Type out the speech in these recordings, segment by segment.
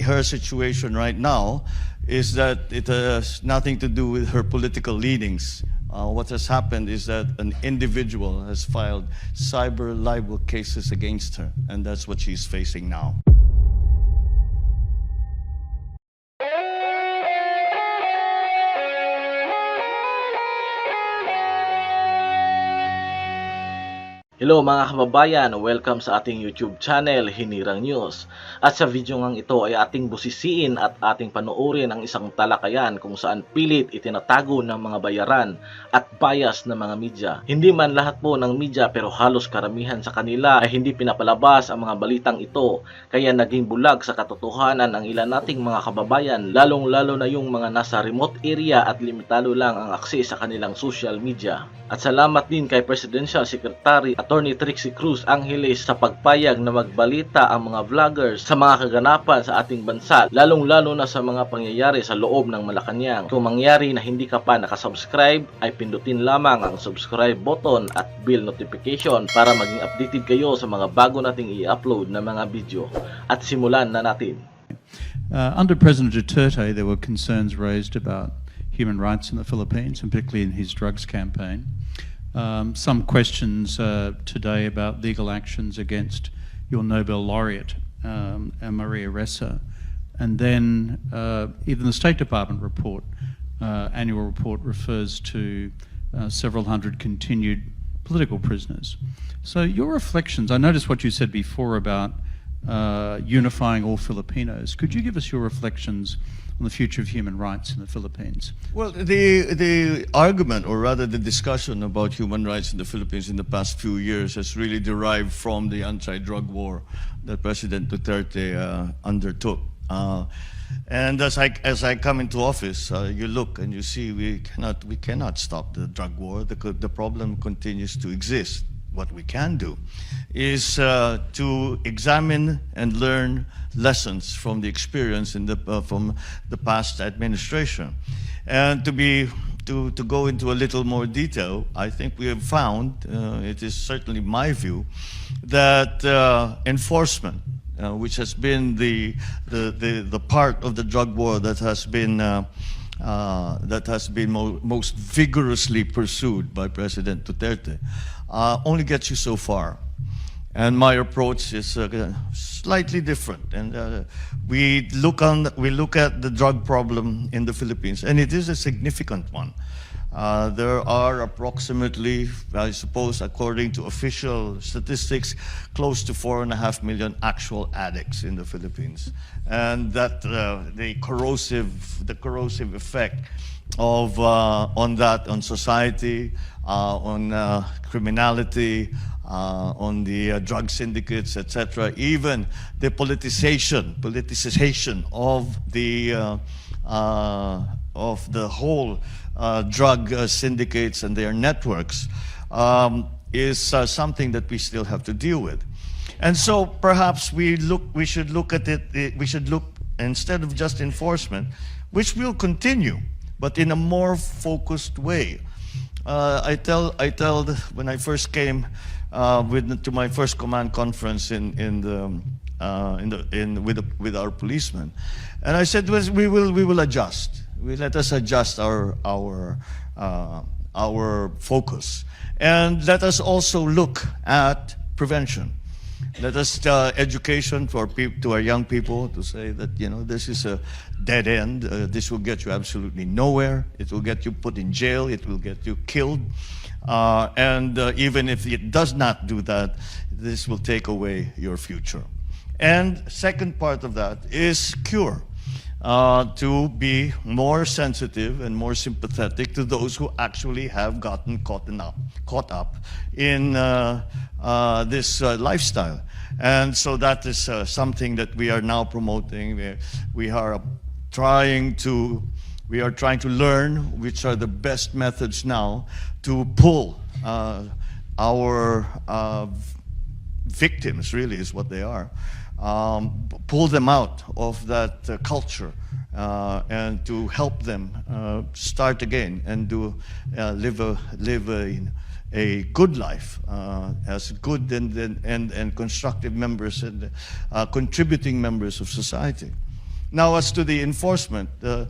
her situation right now is that it has nothing to do with her political leanings. What has happened is that an individual has filed cyber libel cases against her, and that's what she's facing now. Hello mga kababayan, welcome sa ating YouTube channel, Hinirang News. At sa video ngang ito ay ating busisiin at ating panoorin ang isang talakayan kung saan pilit itinatago ng mga bayaran at bias ng mga media. Hindi man lahat po ng media pero halos karamihan sa kanila ay hindi pinapalabas ang mga balitang ito, kaya naging bulag sa katotohanan ang ilan nating mga kababayan, lalong-lalo na yung mga nasa remote area at limitado lang ang akses sa kanilang social media. At salamat din kay Presidential Secretary Attorney Trixie Cruz Angeles sa pagpayag na magbalita ang mga vloggers sa mga kaganapan sa ating bansa, lalong-lalo na sa mga pangyayari sa loob ng Malacanang. Kung mangyari na hindi ka pa nakasubscribe, ay pindutin lamang ang subscribe button at bell notification para maging updated kayo sa mga bago nating i-upload na mga video. At simulan na natin. Under President Duterte, there were concerns raised about human rights in the Philippines, and particularly in his drugs campaign. Some questions today about legal actions against your Nobel laureate, Maria Ressa. And then even the State Department report, annual report, refers to several hundred continued political prisoners. So your reflections, I noticed what you said before about unifying all Filipinos. Could you give us your reflections on the future of human rights in the Philippines? Well, the argument, or rather the discussion about human rights in the Philippines in the past few years has really derived from the anti-drug war that President Duterte undertook. And as I come into office, you look and you see we cannot stop the drug war. The problem continues to exist. What we can do is to examine and learn lessons from the experience from the past administration, and to go into a little more detail. I think we have found, it is certainly my view, that enforcement, which has been the part of the drug war that has been most vigorously pursued by President Duterte, only gets you so far. And my approach is slightly different. And we look at the drug problem in the Philippines, and it is a significant one. There are approximately, I suppose, according to official statistics, close to 4.5 million actual addicts in the Philippines, and that the corrosive effect of on society, on criminality, on the drug syndicates, etc. Even the politicization of the whole drug syndicates and their networks is something that we still have to deal with. And so perhaps we should look at it. We should look, instead of just enforcement, which will continue, but in a more focused way. I tell when I first came to my first command conference with our policemen, and I said, we will adjust. Let us adjust our focus, and let us also look at prevention. Let us education to our young people, to say that this is a dead end. This will get you absolutely nowhere. It will get you put in jail. It will get you killed. And even if it does not do that, this will take away your future. And second part of that is cure. To be more sensitive and more sympathetic to those who actually have gotten caught up in this lifestyle. And so that is something that we are now promoting. We are trying to learn which are the best methods now to pull our victims, really is what they are, pull them out of that culture and to help them start again and live a good life as good and constructive members and contributing members of society. Now, as to the enforcement, to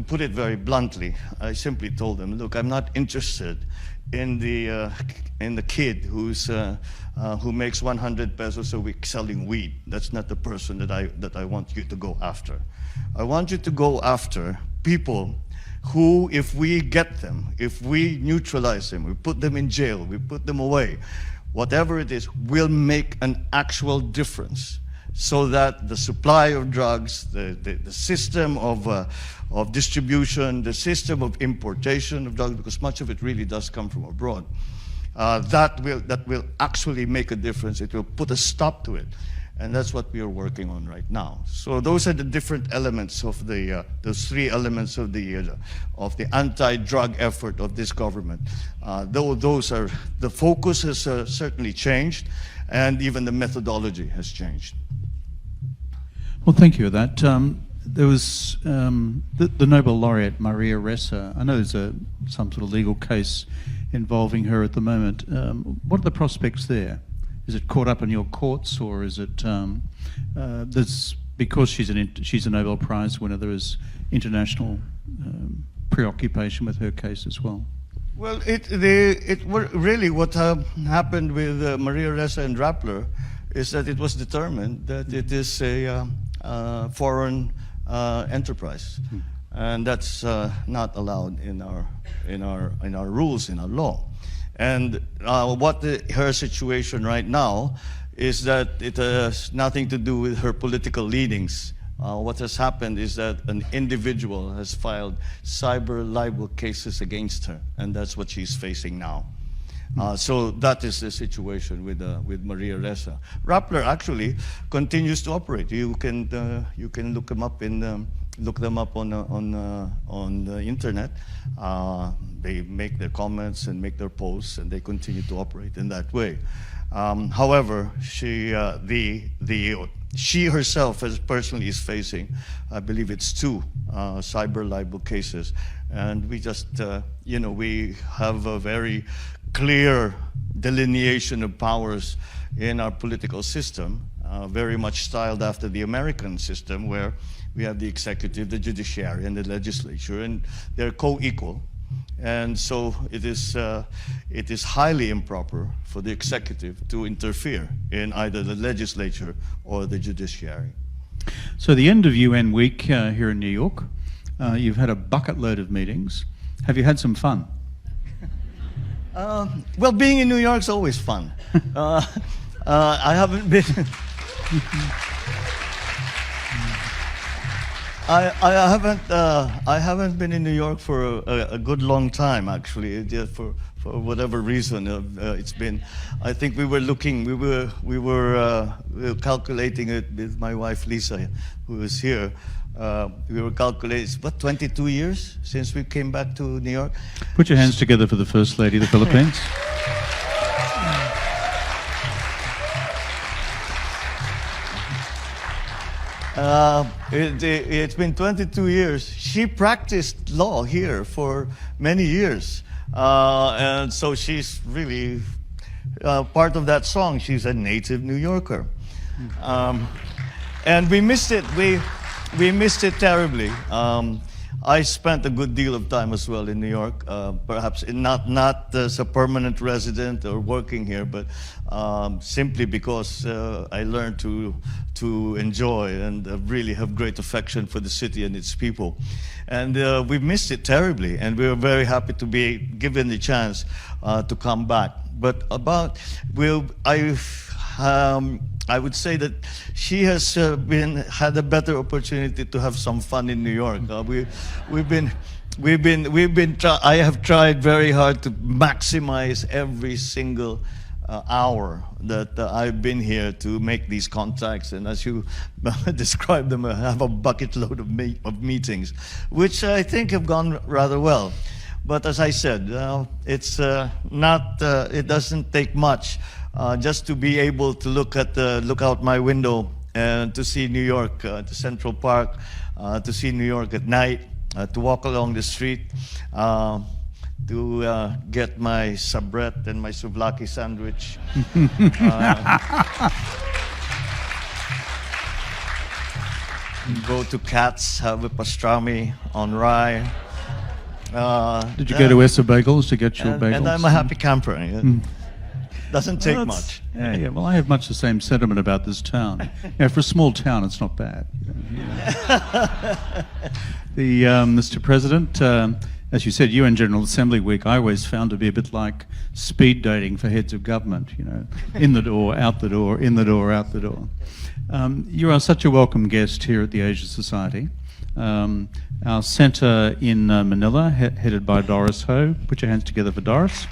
put it very bluntly, I simply told them, look, I'm not interested in the kid who makes 100 pesos a week selling weed. That's not the person that I want you to go after. I want you to go after people who, if we get them, if we neutralize them, we put them in jail, we put them away, whatever it is, will make an actual difference, so that the supply of drugs, the system of distribution, the system of importation of drugs, because much of it really does come from abroad, that will actually make a difference. It will put a stop to it. And that's what we are working on right now. So those are the different elements of those three elements of the anti-drug effort of this government. Though those are, the focus has certainly changed, and even the methodology has changed. Well, thank you for that. There was the Nobel laureate Maria Ressa. I know there's some sort of legal case involving her at the moment. What are the prospects there? Is it caught up in your courts, or is it because she's a Nobel Prize winner, there is international preoccupation with her case as well? Well, really what happened with Maria Ressa and Rappler is that it was determined that it is a foreign enterprise, and that's not allowed in our rules, in our law. And her situation right now is that it has nothing to do with her political leanings. What has happened is that an individual has filed cyber libel cases against her, and that's what she's facing now. So that is the situation with Maria Ressa. Rappler actually continues to operate. You can look them up on the internet. They make their comments and make their posts, and they continue to operate in that way. However, she herself personally is facing, I believe it's 2 cyber libel cases, and we just we have a very clear delineation of powers in our political system, very much styled after the American system, where we have the executive, the judiciary, and the legislature, and they're co-equal. And so it is highly improper for the executive to interfere in either the legislature or the judiciary. So the end of UN week here in New York, you've had a bucket load of meetings. Have you had some fun? Well, being in New York is always fun. I haven't been. I haven't been in New York for a good long time, actually. For whatever reason, it's been. I think we were calculating it with my wife Lisa, who is here. We were calculating, what, 22 years since we came back to New York? Put your hands together for the First Lady of the Philippines. It's been 22 years. She practiced law here for many years. And so she's really part of that song. She's a native New Yorker. And we missed it. We missed it terribly. I spent a good deal of time as well in New York, perhaps not as a permanent resident or working here, but simply because I learned to enjoy and really have great affection for the city and its people. And we missed it terribly, and we were very happy to be given the chance to come back. But I would say that she has had a better opportunity to have some fun in New York. I have tried very hard to maximize every single hour that I've been here to make these contacts, and as you described them, I have a bucket load of meetings, which I think have gone rather well. But as I said, it's not. It doesn't take much just to be able to look out my window and to see New York, to Central Park, to see New York at night, to walk along the street, to get my sabret and my souvlaki sandwich. Go to Cats, have a pastrami on rye. Did you go to Essa Bagels to get your bagels? And I'm a happy camper. Doesn't take Well, much. Yeah. Well, I have much the same sentiment about this town. For a small town, it's not bad. Mr. President, as you said, UN General Assembly Week, I always found to be a bit like speed dating for heads of government. In the door, out the door, in the door, out the door. You are such a welcome guest here at the Asia Society. Our centre in Manila, headed by Doris Ho. Put your hands together for Doris.